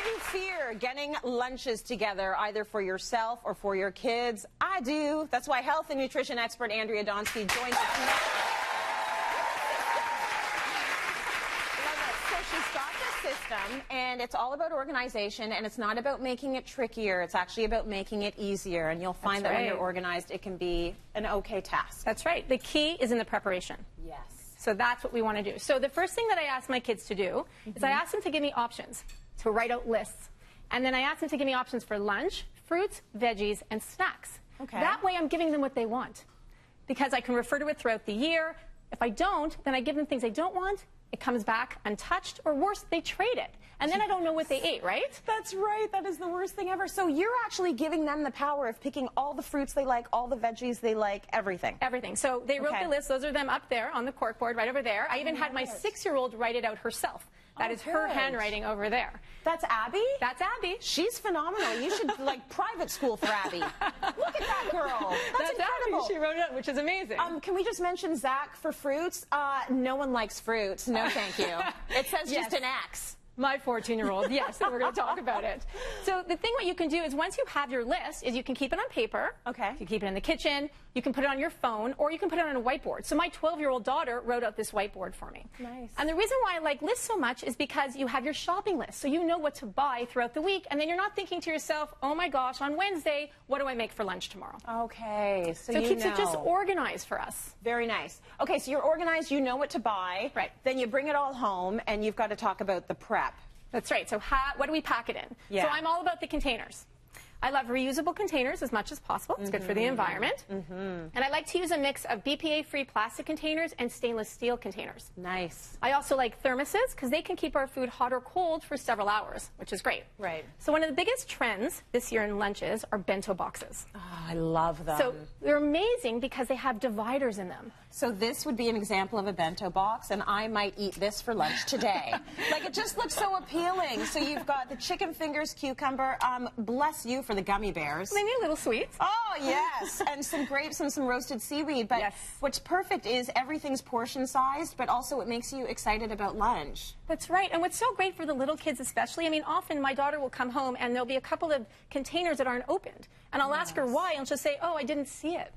you fear getting lunches together, either for yourself or for your kids? I do. That's why health and nutrition expert Andrea Donsky joins us tonight. So she's got this system, and it's all about organization, and it's not about making it trickier. It's actually about making it easier, and you'll find that when you're organized, it can be an okay task. That's right. The key is in the preparation. Yes. So that's what we want to do. So the first thing that I ask my kids to do is I ask them to give me options, to write out lists. And then I ask them to give me options for lunch, fruits, veggies, and snacks. Okay. That way I'm giving them what they want, because I can refer to it throughout the year. If I don't, then I give them things they don't want. It comes back untouched, or worse, they trade it. And then I don't know what they ate, right? That's right. That is the worst thing ever. So you're actually giving them the power of picking all the fruits they like, all the veggies they like, everything. Everything. So they wrote the list. Those are them up there on the corkboard right over there. I even had my 6-year-old write it out herself. That is her handwriting over there. That's Abby? That's Abby. She's phenomenal. You should, like, private school for Abby. Look at that girl. That's incredible. Abby. She wrote it out, which is amazing. Can we just mention Zach for fruits? No one likes fruits. No, thank you. It says just an X. My 14-year-old, yes, and we're going to talk about it. So the thing what you can do is once you have your list is you can keep it on paper. Okay. You can keep it in the kitchen. You can put it on your phone, or you can put it on a whiteboard. So my 12-year-old daughter wrote out this whiteboard for me. Nice. And the reason why I like lists so much is because you have your shopping list. So you know what to buy throughout the week, and then you're not thinking to yourself, oh my gosh, on Wednesday, what do I make for lunch tomorrow? Okay. So it keeps it just organized for us. Very nice. Okay, so you're organized, you know what to buy. Right. Then you bring it all home, and you've got to talk about the prep. That's right. So what do we pack it in? Yeah. So I'm all about the containers. I love reusable containers as much as possible. It's good for the environment. And I like to use a mix of BPA-free plastic containers and stainless steel containers. Nice. I also like thermoses because they can keep our food hot or cold for several hours, which is great. Right. So one of the biggest trends this year in lunches are bento boxes. Oh, I love them. So they're amazing because they have dividers in them. So this would be an example of a bento box, and I might eat this for lunch today. Like, it just looks so appealing. So you've got the chicken fingers, cucumber. Bless you for the gummy bears. They need little sweets. Oh, yes. And some grapes and some roasted seaweed. But what's perfect is everything's portion-sized, but also it makes you excited about lunch. That's right. And what's so great for the little kids especially, I mean, often my daughter will come home and there'll be a couple of containers that aren't opened. And I'll ask her why, and she'll say, oh, I didn't see it.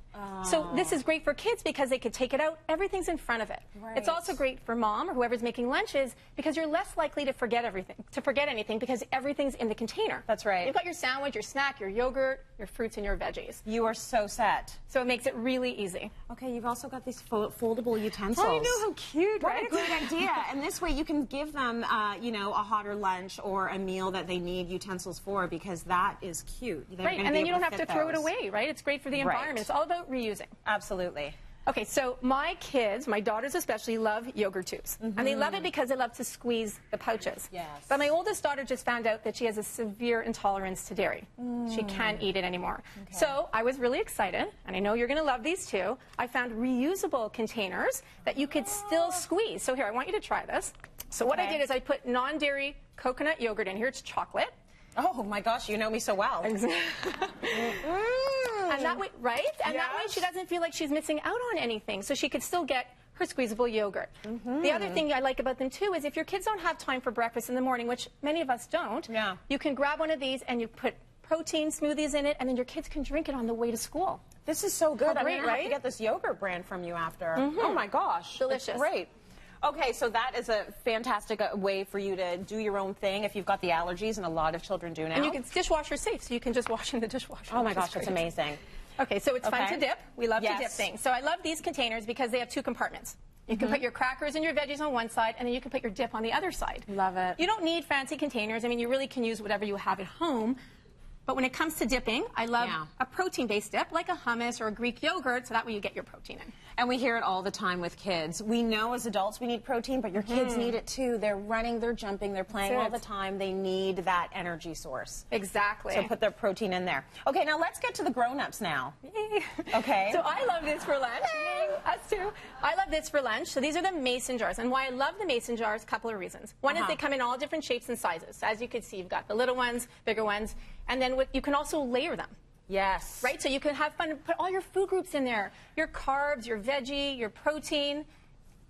So this is great for kids because they could take it out. Everything's in front of it. Right. It's also great for mom or whoever's making lunches because you're less likely to forget anything because everything's in the container. That's right. You've got your sandwich, your snack, your yogurt, your fruits, and your veggies. You are so set. So it makes it really easy. Okay, you've also got these foldable utensils. I know, how cute, right? What a great idea. And this way you can give them, you know, a hotter lunch or a meal that they need utensils for, because that is cute. Right, and then you don't have to throw it away, right? It's great for the environment. It's all about reusing. Absolutely. Okay, so my kids, my daughters especially, love yogurt tubes. And they love it because they love to squeeze the pouches. Yes. But my oldest daughter just found out that she has a severe intolerance to dairy. She can't eat it anymore. Okay. So I was really excited, and I know you're going to love these too. I found reusable containers that you could still squeeze. So here, I want you to try this. So what I did is I put non-dairy coconut yogurt in here. It's chocolate. Oh my gosh, you know me so well. And that way, right? And that way she doesn't feel like she's missing out on anything. So she could still get her squeezable yogurt. The other thing I like about them too is if your kids don't have time for breakfast in the morning, which many of us don't, you can grab one of these and you put protein smoothies in it, and then your kids can drink it on the way to school. This is so good. Great, I'm going to have to get this yogurt brand from you after. Oh my gosh. Delicious. It's great. Okay, so that is a fantastic way for you to do your own thing if you've got the allergies, and a lot of children do now. And you can dishwasher safe, so you can just wash in the dishwasher. Oh my gosh, that's amazing. Okay, so it's fun to dip. We love to dip things. So I love these containers because they have 2 compartments. You can put your crackers and your veggies on one side, and then you can put your dip on the other side. Love it. You don't need fancy containers. I mean, you really can use whatever you have at home. But when it comes to dipping, I love a protein-based dip, like a hummus or a Greek yogurt, so that way you get your protein in. And we hear it all the time with kids. We know as adults we need protein, but your kids need it too. They're running, they're jumping, they're playing all the time. They need that energy source. Exactly. So put their protein in there. Okay, now let's get to the grown-ups now. Yay. Okay. So I love this for lunch. Us too. I love this for lunch. So these are the mason jars. And why I love the mason jars, a couple of reasons. One is they come in all different shapes and sizes. So as you can see, you've got the little ones, bigger ones, and then you can also layer them. Yes. Right? So you can have fun, put all your food groups in there. Your carbs, your veggie, your protein.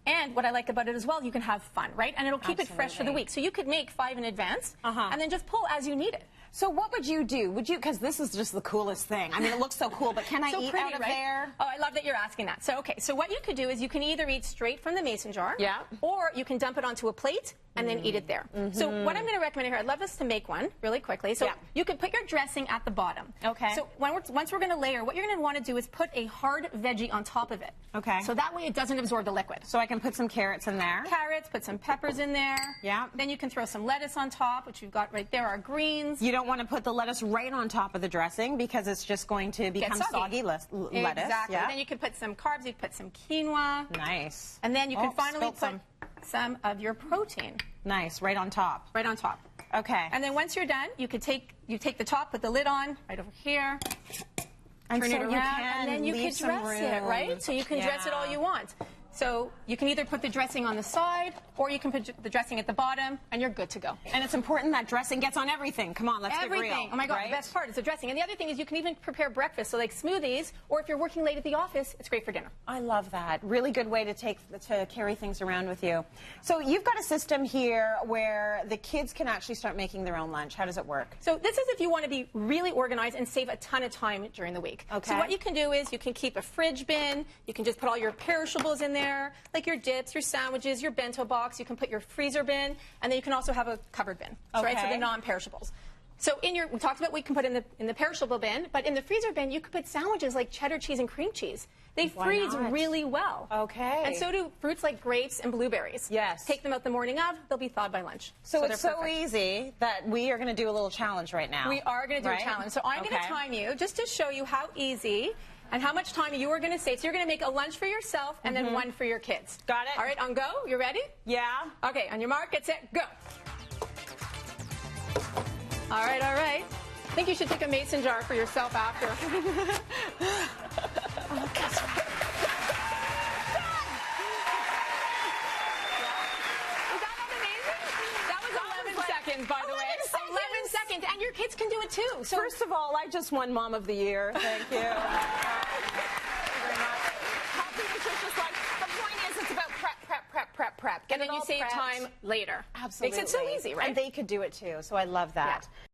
And what I like about it as well, you can have fun, right? And it'll keep it fresh for the week. So you could make 5 in advance and then just pull as you need it. So what would you do? Would you, because this is just the coolest thing. I mean, it looks so cool, but can I eat out of there? Oh, I love that you're asking that. So, okay, so what you could do is you can either eat straight from the mason jar, or you can dump it onto a plate and then eat it there. So what I'm going to recommend here, I'd love us to make one really quickly. So you could put your dressing at the bottom. Okay. So once we're going to layer, what you're going to want to do is put a hard veggie on top of it. Okay. So that way it doesn't absorb the liquid. So I can put some carrots in there. Carrots, put some peppers in there. Yeah. Then you can throw some lettuce on top, which you've got right there, our greens. You don't want to put the lettuce right on top of the dressing because it's just going to become soggy lettuce. Exactly. Yeah. Then you could put some carbs, you could put some quinoa. Nice. And then you can finally put some of your protein. Nice, right on top. Right on top. Okay. And then once you're done, you take the top, put the lid on, right over here. And turn so it around, you can and then you can dress it, right? So you can dress it all you want. So you can either put the dressing on the side, or you can put the dressing at the bottom, and you're good to go. And it's important that dressing gets on everything. Come on, let's get real. Everything. Oh my God, the best part is the dressing. And the other thing is you can even prepare breakfast, so like smoothies, or if you're working late at the office, it's great for dinner. I love that. Really good way to carry things around with you. So you've got a system here where the kids can actually start making their own lunch. How does it work? So this is if you want to be really organized and save a ton of time during the week. Okay. So what you can do is you can keep a fridge bin. You can just put all your perishables in there, like your dips, your sandwiches, your bento box. You can put your freezer bin, and then you can also have a cupboard bin, right? So the non-perishables. So we talked about what you can put in the perishable bin, but in the freezer bin, you could put sandwiches like cheddar cheese and cream cheese. They freeze really well. Okay. And so do fruits like grapes and blueberries. Yes. Take them out the morning of, they'll be thawed by lunch. So it's so easy that we are going to do a little challenge right now. We are going to do a challenge. So I'm going to time you just to show you how easy and how much time you are going to save. So you're going to make a lunch for yourself and then one for your kids. Got it. All right, on go. You ready? Yeah. Okay, on your mark, get set, go. All right, all right. I think you should take a mason jar for yourself after. By the way, 11 seconds, and your kids can do it too. So first of all, I just won Mom of the Year. Thank you. Thank you very much. Healthy, nutritious life. The point is, it's about prep. And then you save time later. Absolutely. Makes it so easy, right? And they could do it too. So I love that. Yeah.